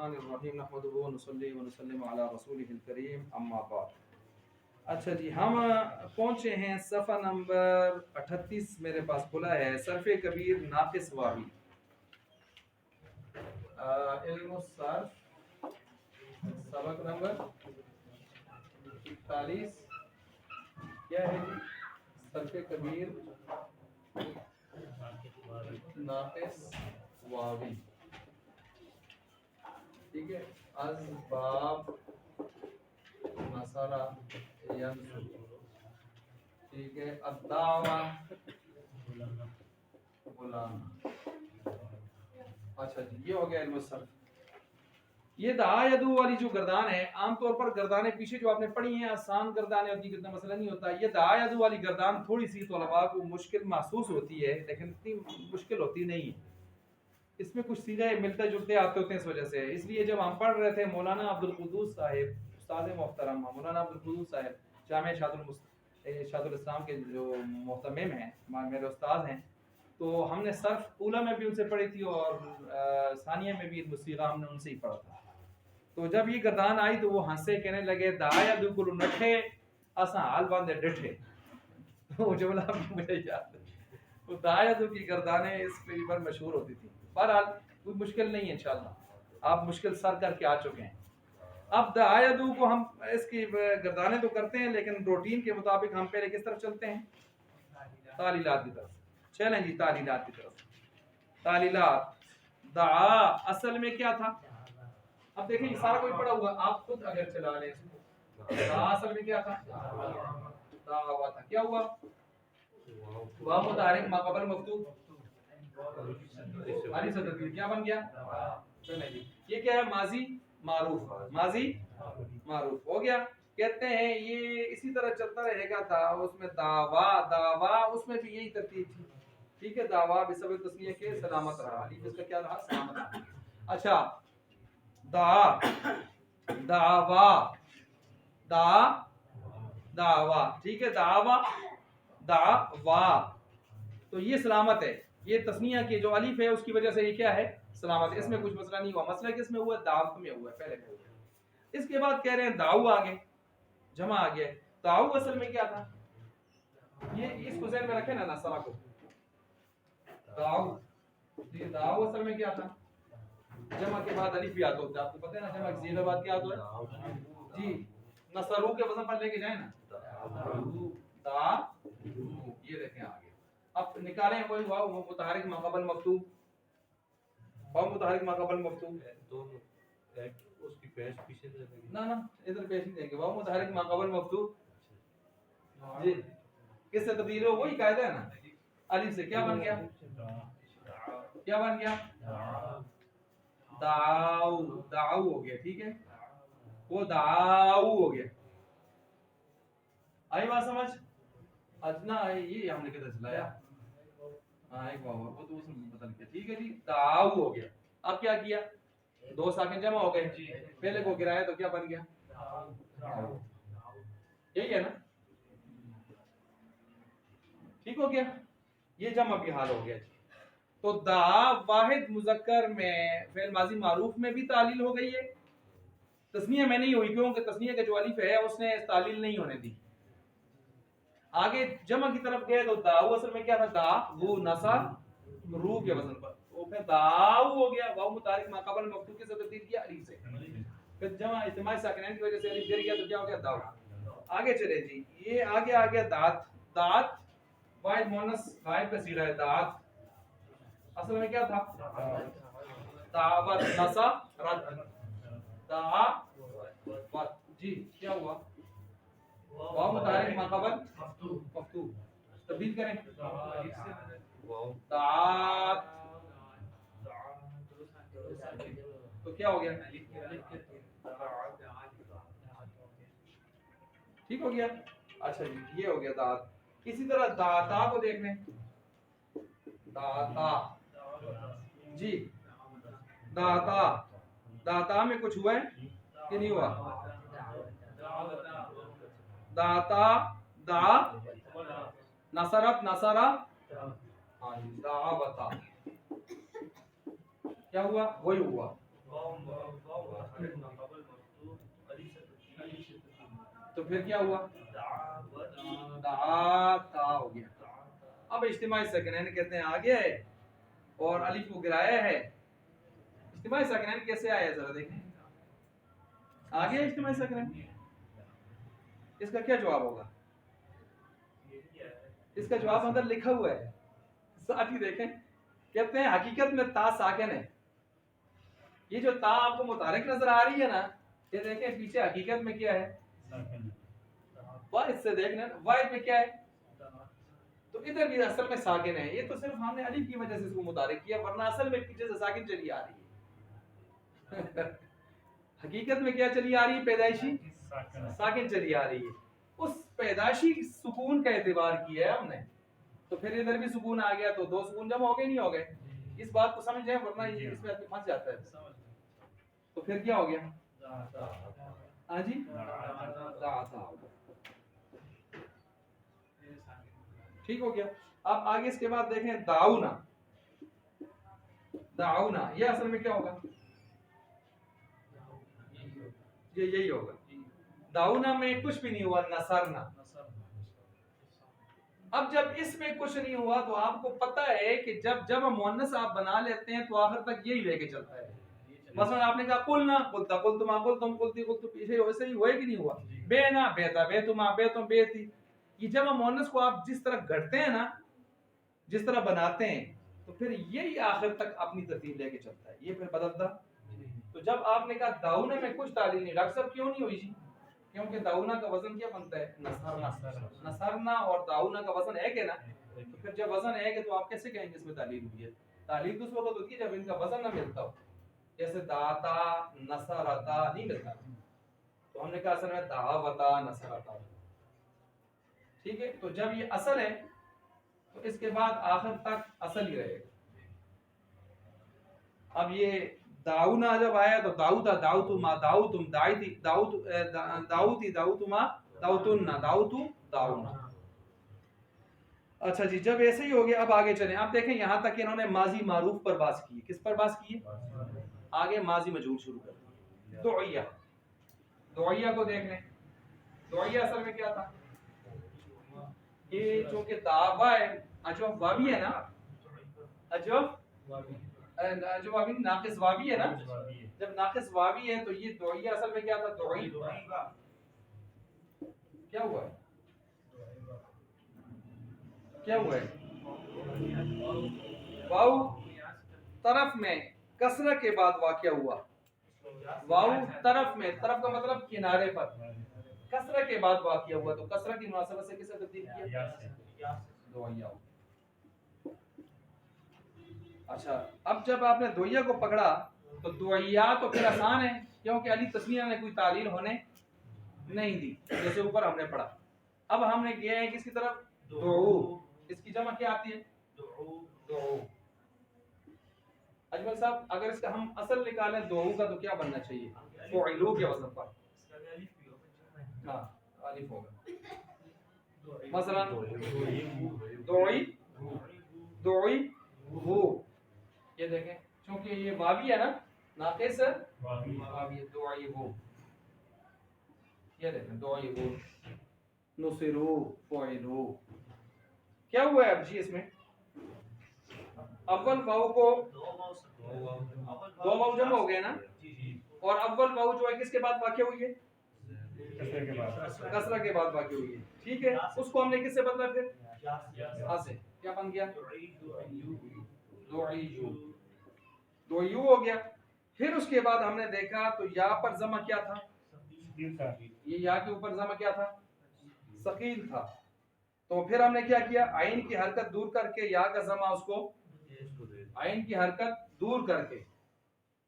बिस्मिल्लाहिर्रहमानिर्रहीम नहमदुहु व नुसल्ली व नुसल्लिमु अला रसूलिहिल करीम अम्मा बाद। अच्छा जी, हम पहुँचे हैं सफ़ा नंबर 38 मेरे पास खुला है, सर्फ़ कबीर नाक़िस वावी, इल्म सर्फ़, सबक नंबर 41। क्या है जी? सर्फ़ कबीर नाक़िस वावी, ठीक है। असबाब मसरा यंसुर, ठीक है। अद्दावा गुलाम। अच्छा जी, ये हो गया इल्म सर्फ। ये दायदू वाली जो गर्दान है, आमतौर पर गर्दानें पीछे जो आपने पढ़ी हैं आसान गर्दानें होती है, इतना मसला नहीं होता। ये दायदू वाली गर्दान थोड़ी सी तलबा को मुश्किल महसूस होती है, लेकिन इतनी मुश्किल होती नहीं है। इसमें कुछ सीधे मिलते जुलते आते होते हैं इस वजह से। इसलिए जब हम पढ़ रहे थे मौलाना अब्दुल कुद्दूस साहिब, उस्ताद मोहतरम मौलाना अब्दुल कुद्दूस साहिब जामिया शादुल इस्लाम के जो मोहतमिम हैं, मेरे उस्ताद हैं, तो हमने सर्फ ऊला में भी उनसे पढ़ी थी और सानिया में भी मुसीगा हमने उनसे ही पढ़ा था। तो जब ये गर्दान आई तो वो हंसे, कहने लगे दाया दुकुल नठे असा हाल बांधे डिठे। तो वो जुमला मुझे याद है। तो दाया की गर्दानें इस पर मशहूर होती थी। बहरहाल कोई मुश्किल नहीं है, इंशाल्लाह आप मुश्किल सर करके आ चुके हैं। अब दायदू को हम इसकी गर्दानें तो करते हैं, लेकिन रूटीन के मुताबिक हम पहले किस तरफ चलते हैं? तालीलात की तरफ। चलें जी, तालीलात की तरफ। तालीलात दा असल में क्या था? अब देखिए ये सारा कोई पढ़ा हुआ, आप खुद अगर चला लें इसको। दा असल में क्या था? दावा था। क्या हुआ? वाव मुतारिक मा क़बल मफ्तूह अली सदर, क्या बन गया? चलें जी, ये क्या है? माजी मारूफ, माजी मारूफ हो गया। कहते हैं ये इसी तरह चलता रहेगा था। उसमें दावा, दावा उसमें भी यही तरतीब थी, ठीक है। दावा बिसबब तस्निया के सलामत रहा, अलीफ इसका क्या रहा? सलामत रहा। अच्छा, दा दावा दा दावा, ठीक है। दावा दावा, तो ये सलामत है। ये तस्निया की जो अलीफ है उसकी वजह से ये क्या है? सलामत है। इसमें कुछ मसला नहीं हुआ। मसला किसमें हुआ? दावत में हुआ, पहले में हुआ। इसके बाद कह रहे हैं दाऊ आ गए, जमा आ गया। दाऊ असल में क्या था? ये इसको ज़हन में रखे ना नसरा को। दाऊ, ये दाऊ असल में क्या था? जमा के बाद अलीफ भी आता होता है, आपको पता है ना। जमा के बाद क्या आता है जी? नसरू के वजन पर लेके जाए ना, दा, ये देखें आगे। अब निकालें वही वाव मुतहरिक मा क़बल मफ्तूह, वाव मुतहरिक मा क़बल मफ्तूह दोनों उसकी पेश पीछे दे देंगे ना, इधर पेश ही देंगे। वाव मुतहरिक मा क़बल मफ्तूह जी, किससे तब्दील हो? वही कायदा है ना। अलीफ से क्या बन गया? क्या बन गया? दाऊ, दाऊ हो गया, ठीक है। वो दाऊ हो गया। आई बात समझ? अजना ये हमने किधर चलाया? हाँ, एक वाव वो तो उसमें बदल गया, ठीक है जी। दाऊ हो गया। अब क्या किया? दो साकिन जमा हो गए जी, पहले को गिराया तो क्या बन गया? यही है ना, ठीक हो गया। ये जमा भी हाल हो गया जी। तो दा वाहिद मुज़क्कर में फेल माजी मारूफ में भी तालील हो गई है, तस्निया में नहीं हुई, क्योंकि तस्निया का जो अलीफ है उसने तालील नहीं होने दी। आगे जमा की तरफ गए तो दाऊ असल में क्या था? दा वो नसा रू के वजन पर, तो फिर दाऊ हो गया। वाव मुतारिक मा क़बल मफ्तूह से तब्दील किया अलीफ से, फिर जमा इज्तिमाई साकिनैन की वजह से अलीफ गिर गया तो क्या हो गया? दाऊ। आगे चले जी, ये आगे आ गया दात। दात वाहिद मुअन्नस गायब का सीगा है। दात असल में क्या था? दावत नसा रद, दावत जी, क्या हुआ? वाव मुतारिक मा क़बल मफ्तूह तब्दील करें दात, तो क्या हो गया? ठीक हो गया। अच्छा जी, ये हो गया दात। इसी तरह दाता को देख लें। दाता जी, दाता, दाता में कुछ हुआ है कि नहीं हुआ? दाता दा नसरत नसरा, हाँ जी, दावता क्या हुआ? वही हुआ। تو پھر کیا ہوا؟ دعا تا ہو گیا. اب اجتماعی ساکنین کہتے ہیں آگے ہے اور الف کو گرایا ہے. اجتماعی ساکنین کیسے آیا ذرا دیکھیں. آگے اجتماعی ساکنین اس کا کیا جواب ہوگا؟ اس کا جواب اندر لکھا ہوا ہے ساتھی دیکھیں. کہتے ہیں حقیقت میں تا ساکن ہے. یہ جو تا آپ کو متحرک نظر آ رہی ہے نا یہ دیکھیں پیچھے حقیقت میں کیا ہے واحد سے دیکھنا واحد میں کیا ہے تو ادھر بھی اصل میں ساکن ہے. یہ تو صرف ہم نے الف کی وجہ سے اس کو متحرک کیا ورنہ اصل میں پیچھے سے ساکن چلی آ رہی ہے. حقیقت میں کیا چلی آ رہی ہے؟ پیدائشی ساکن چلی آ رہی ہے. اس پیدائشی سکون کا اعتبار کیا ہے ہم نے تو پھر ادھر بھی سکون آ گیا تو دو سکون جمع ہو گئے نہیں ہو گئے. اس بات کو سمجھ جائیں ورنہ یہ اس میں پھنس جاتا ہے. تو پھر کیا ہو گیا؟ ہاں جی ٹھیک ہو گیا. اب آگے اس کے بعد دیکھیں دعونا. دعونا یہ اصل میں کیا ہوگا؟ یہ یہی ہوگا. دعونا میں کچھ بھی نہیں ہوا نصرنا. اب جب اس میں کچھ نہیں ہوا تو آپ کو پتہ ہے کہ جب جب مؤنث آپ بنا لیتے ہیں تو آخر تک یہی لے کے چلتا ہے. مثلا آپ نے کہا قلنا قلتا قلتما قلتم قلتی قلت پیچھے ویسے ہی ہوئے کہ نہیں ہوا. بینا بیتا بیتما بیتم بیتی. یہ جب مؤنث کو آپ جس طرح گھڑتے ہیں نا جس طرح بناتے ہیں تو پھر یہی آخر تک اپنی ترتیب لے کے چلتا ہے. یہ پھر بدلتا. تو جب آپ نے کہا داؤنا میں کچھ تعلیل نہیں ڈاکٹر صاحب کیوں نہیں ہوئی جی؟ کیونکہ داؤنا کا وزن کیا بنتا ہے؟ نصرنا. نصرنا اور داؤنا کا وزن ایک ہے نا. تو پھر جب وزن ایک ہے تو آپ کیسے کہیں گے اس میں تعلیل ہوئی ہے؟ تعلیل تو اس وقت ہوتی ہے جب ان کا وزن نہ ملتا ہو. جیسے داتا نصرتا نہیں ملتا تو ہم نے کہا اصل میں دعوتا نصرتا. ٹھیک ہے. تو جب یہ اصل ہے تو اس کے بعد آخر تک اصل ہی رہے گا. اب یہ داؤنا جب آیا تو داؤتا داؤتو ما داؤتم داؤتی داؤتی داؤتو ما داؤتن داؤتو داؤنا. اچھا جی جب ایسے ہی ہو گیا اب آگے چلیں. آپ دیکھیں یہاں تک انہوں نے ماضی معروف پر بحث کی. کس پر بحث کی ہے؟ آگے ماضی مجہول شروع کر دیا. دعیہ. دعیہ کو دیکھ لیں. دعیہ اصل میں کیا تھا؟ یہ چونکہ دعویٰ ہے اجوف واوی ہے نا. اجوف واوی ناقص واوی ہے نا. جب ناقص واوی ہے تو یہ دعیہ اصل میں کیا تھا؟ دعی. کیا ہوا ہے؟ کیا ہوا ہے؟ واو طرف میں کسرہ کے بعد واقع ہوا. واو طرف میں طرف کا مطلب کنارے پر کسرہ کے بعد واقع ہوا تو کسرہ کی مناسبت سے کسے تبدیل کیا؟ دعیہ. اچھا اب جب آپ نے دعیہ کو پکڑا تو دعیہ تو پھر آسان ہے کیونکہ علی تسنیہ نے کوئی تعلیل ہونے نہیں دی جیسے اوپر ہم نے پڑھا. اب ہم نے گئے ہیں کس کی طرف؟ دعو. اس کی جمع کیا آتی ہے؟ دعو. اجمل صاحب اگر اس کا ہم اصل نکالیں دعو کا تو کیا بننا چاہیے؟ فعلو کے وزن پر. ہاں الف ہوگا. مثلا دعی دعی وہ یہ دیکھیں چونکہ یہ واوی ہے نا ناقص واوی دعی وہ. یہ دیکھیں دعی وہ نصرو فعلو. کیا ہوا ہے اب جی اس میں؟ اول واو کو دو واو جمع ہو گئے نا اور اول واو جو ہے کس کے بعد واقع ہوئی ہے؟ کسرہ کے بعد واقع ہوئی ہے. ٹھیک ہے. اس کو ہم نے کس سے بدلا پھر؟ یا سے. کیا بن گیا؟ دعیو. دعیو ہو گیا. پھر اس کے بعد ہم نے دیکھا تو یا پر ضمہ کیا تھا؟ یہ یا کے اوپر ضمہ کیا تھا؟ ثقیل تھا. تو پھر ہم نے کیا کیا؟ عین کی حرکت دور کر کے یا کا ضمہ اس کو عین کی حرکت دور کر کے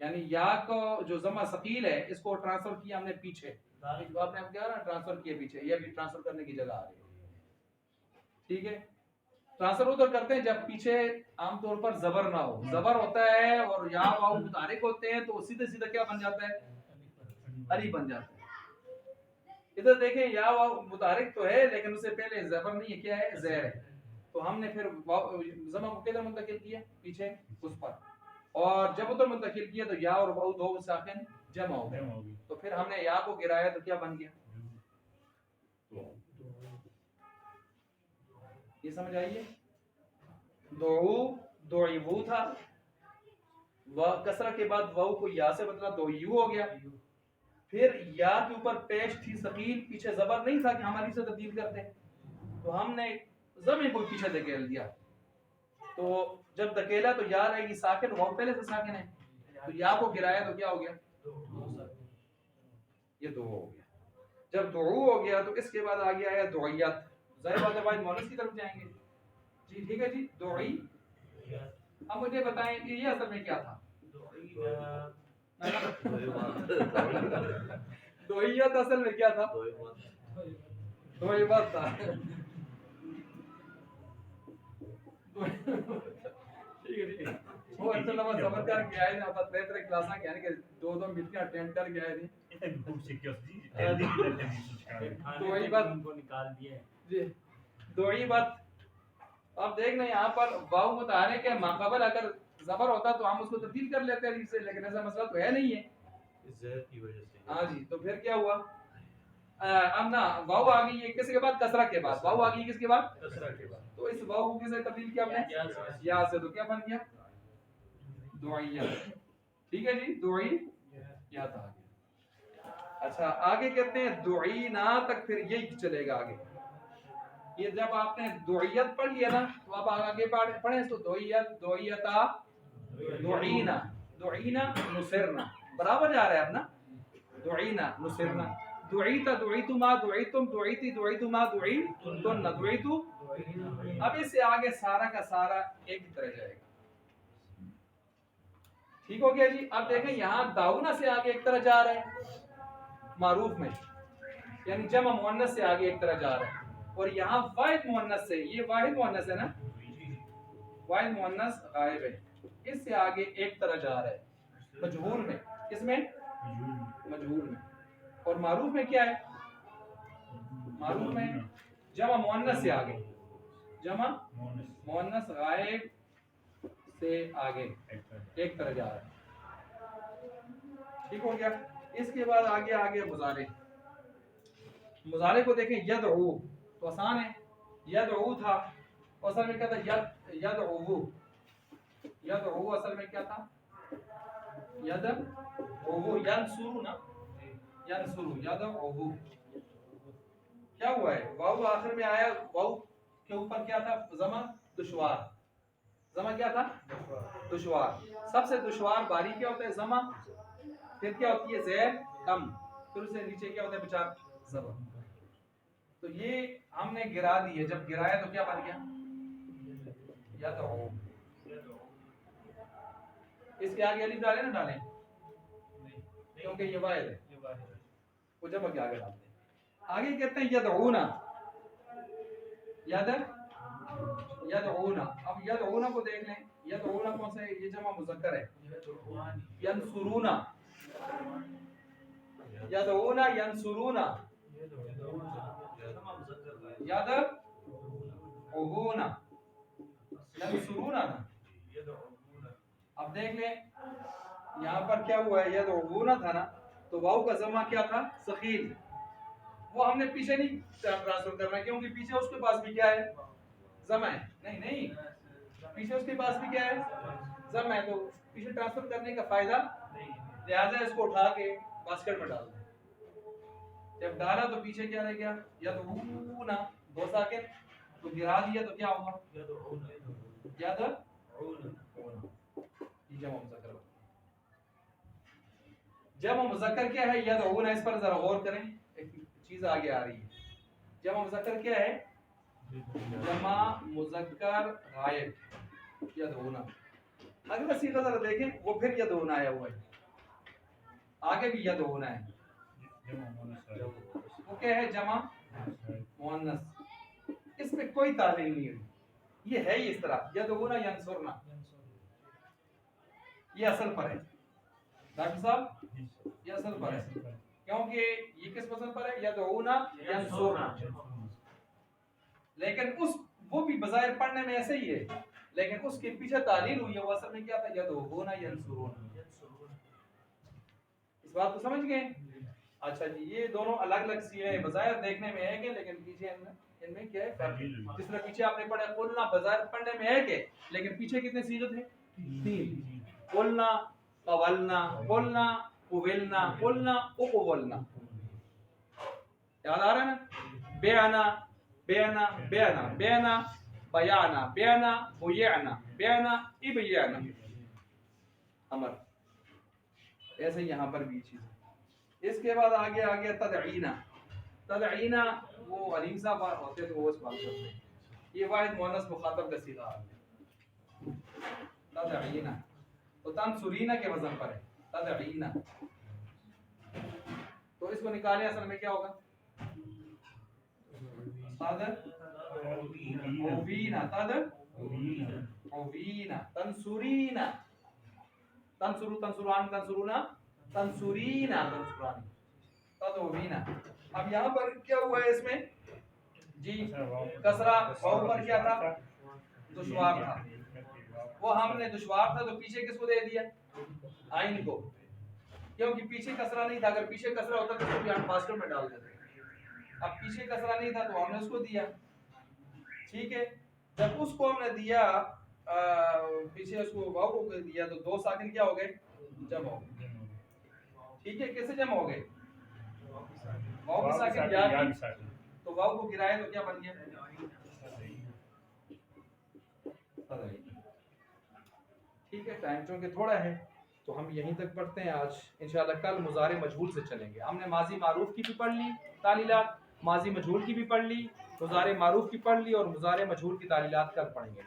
یعنی یا کو جو ضمہ ثقیل ہے اس کو ٹرانسفر کیا ہم نے پیچھے. آپ نے کیا نا ٹرانسفر کیا پیچھے. یہ بھی ٹرانسفر کرنے کی جگہ آ رہی ہے. ٹھیک ہے. ٹرانسفر ادھر کرتے ہیں جب پیچھے عام طور پر زبر نہ ہو. زبر ہوتا ہے اور یا واو متحرک ہوتے ہیں تو سیدھے سیدھا کیا بن جاتا ہے؟ الف بن جاتا ہے. ادھر دیکھیں یا واو متحرک تو ہے لیکن اس سے پہلے زبر نہیں ہے. کیا ہے؟ زیر ہے. تو ہم نے پھر ضمہ کو کدھر منتقل کیا؟ پیچھے اس پر. اور جب ادھر منتقل کیا تو یا اور واو دو ساکن जमा हो गया। तो फिर हमने या को गिराया तो क्या बन गया, ये समझ आइए। दोईबू था, कसरा के बाद वाऊ को या से बदला दोयू हो गया। फिर या के ऊपर पेश थी सकील, पीछे जबर नहीं था कि हमारी से तब्दील करते, तो हमने जमे को पीछे धकेल दिया। तो जब धकेला तो या रहेगी साकिन, वाऊ पहले से साकिन है, तो या को गिराया तो क्या हो गया, ये दो हो गया। जब दो हो गया तो इसके बाद आगे आया दुइयत, जाहिर बात है भाई मुअन्नस की तरफ जाएंगे जी, ठीक है जी। दुई, अब मुझे बताएं कि ये असल में क्या था, दुइयत असल में क्या था, दुइयत था। ठीक है ठीक है, वो असल में समझ कर के आए ना, तरह तरह क्लासा के यानी कि दो दो मीटिंग अटेंड कर के आए थे, तो वही बात उनको निकाल दिए जी। दो ही बात, अब देखना यहाँ पर वाव मुतारे के माकबल अगर जबर होता तो हम उसको तब्दील कर लेते हैं से, लेकिन ऐसा मसला तो है नहीं है की वजह से। हाँ जी, तो फिर क्या हुआ, अब ना वाव आ गई है किसके बाद, कसरा के बाद, वाव आ गई किसके बाद, कसरा के बाद। तो इस वाव को किससे तब्दील किया हमने, या से, तो क्या बन गया, दुइया। ठीक है जी, दुइया था। अच्छा आगे कहते हैं दुईना तक, फिर यही चलेगा आगे। ये जब आपने दुइयत पढ़ लिया ना, तो आप आगे पढ़े तो दुइयत, दुइयता, दुईना, दुईना नुसिरना, बराबर जा रहा है अब ना, दुईना नुसिरना, दुईता दुईतुमा दुईतुम दुईती दुईतुमा दुईतुन्ना दुईतु। अब इससे आगे सारा का सारा एक ही तरह जाएगा, ठीक हो गया जी। अब देखें यहाँ दाऊना से आगे एक तरह जा रहा है मारूफ में, यानी जमा मुअन्नस से आगे एक तरह जा रहा है, और यहाँ वाहिद मुअन्नस से, ये वाहिद मुअन्नस है ना, वाहिद मुअन्नस गायब है, इससे आगे एक तरह जा रहा है मजहूल में, किसमें, मजहूल में। और मारूफ में क्या है, मारूफ में जमा मुअन्नस से आगे, जमा मुअन्नस गायब से आगे एक तरह जा रहा है, ठीक हो गया। इसके बाद आगे आगे मुजारे, मुजारे को देखें, यदऊ तो आसान है, यदऊ था असल में क्या था, यदऊ, यदऊ असल में क्या था, यदऊ, यनसुरु ना, यनसुरु, यदऊ। क्या हुआ है, वाव आखिर में आया, वाव के ऊपर क्या था, जमा दुश्वार, जमा क्या था, दुश्वार। सबसे दुश्वार बारी क्या होता है, जमा, फिर क्या होती है ज़ेर कम, फिर उससे नीचे क्या होता है बेचार ज़बर। तो ये हमने गिरा दी है, जब गिराया तो क्या बन गया, या तो हो, इसके आगे अलिफ डालें ना डालें, क्योंकि ये वाहिद है, वो जब आगे डालते हैं। आगे कहते हैं यदऊना, यदऊना। अब यदऊना को देख लें, यदऊना कौन सा है, ये जमा मुज़क्कर है, यनसुरूना, यदऊना यनसुरूना, यदऊना यनसुरूना ना। अब देख लें यहाँ पर क्या हुआ है, यदऊना था ना, तो वाव का जमा क्या था, सखील, वो हमने पीछे नहीं ट्रांसफर करना, क्योंकि पीछे उसके पास भी क्या है, जमा है, नहीं नहीं, पीछे उसके पास भी क्या है, जमा है, तो पीछे ट्रांसफर करने का फायदा, लिहाजा इसको उठा के बास्केट में डाल दें। जब डाला तो पीछे क्या रह गया, यदऊना, दो साकिन, तो गिरा दिया तो क्या होगा, यदऊना, ये जमा मुज़क्कर। जमा मुज़क्कर क्या है, यदऊना, इस पर जरा गौर करें, एक चीज आगे आ रही है। जमा मुज़क्कर क्या है, जमा मुज़क्कर गायब, यदऊना। अगला सीधा जरा देखें, वो फिर यदऊना आया हुआ है, आगे भी यदऊना है, वो क्या है, जमा मुअन्नस, इसमें कोई तालील नहीं हुई, ये है ही इस तरह, यदऊना यंसुरना, ये असल पर है डॉक्टर साहब, ये असल पर है, क्योंकि ये किस वजन पर है, यदऊना यंसुरना। लेकिन उस, वो भी बज़ाहिर पढ़ने में ऐसे ही है, लेकिन उसके पीछे तालील हुई है, वो असल में क्या था, यदऊना यंसुरना। इस بات کو سمجھ گئے؟ اچھا جی، یہ دونوں الگ الگ سیغے بظاہر دیکھنے میں ایک ہے لیکن پیچھے ان میں کیا ہے فرق؟ جس طرح پیچھے آپ نے پڑھا قلنا بظاہر پڑھنے میں ایک ہے لیکن پیچھے کتنے صیغے تھے؟ 3. قلنا، قولنا، قلنا، قولنا، قلنا، اقولنا. یاد آ رہا ہے نا؟ بیعنا، بیعنا، بیعنا، بیعنا، بیعنا، بیعنا، بیعنا، بیعنا، ابیعنا. امر ایسے یہاں پر بھی چیز. اس کے بعد آگے آ گیا تدعینا. تدعینا وہ علیم صاحب ہوتے تو وہ اس بات کرتے ہیں. یہ واحد مؤنث مخاطب کا صیغہ آ گیا. تدعینا تو تنصرینا کے وزن پر ہے. تدعینا تو اس کو نکالیں اصل میں کیا ہوگا؟ تدعوینا، تدعوینا، تنصرینا. تنصرو، تنصران، تنصرونا، تنصرینا، تنصرانی، تدعوینا. اب یہاں پر کیا ہوا ہے اس میں جی؟ کسرہ واو پر کیا تھا؟ دشوار تھا. وہ ہم نے دشوار تھا تو پیچھے کس کو دے دیا؟ آئین کو. کیونکہ پیچھے کسرہ نہیں تھا. اگر پیچھے کسرہ ہوتا تو اس کو بھی ہم فاسٹر میں ڈال دیتے. اب پیچھے کسرہ نہیں تھا تو ہم نے اس کو دیا. ٹھیک ہے. جب اس کو ہم نے دیا پیچھے اس کو واو کو دیا تو دو ساکن کیا ہو گئے؟ جمع ہو گئے. ٹھیک ہے. کیسے جمع ہو گئے؟ واو کی ساکن یا کی تو واو کو گرایا تو کیا بن گیا؟ ٹھیک ہے. ٹائم چونکہ تھوڑا ہے تو ہم یہیں تک پڑھتے ہیں آج. انشاءاللہ کل مضارع مجہول سے چلیں گے. ہم نے ماضی معروف کی بھی پڑھ لی تعلیلات، ماضی مجہول کی بھی پڑھ لی، مضارع معروف کی پڑھ لی اور مضارع مجہول کی تعلیلات کل پڑھیں گے.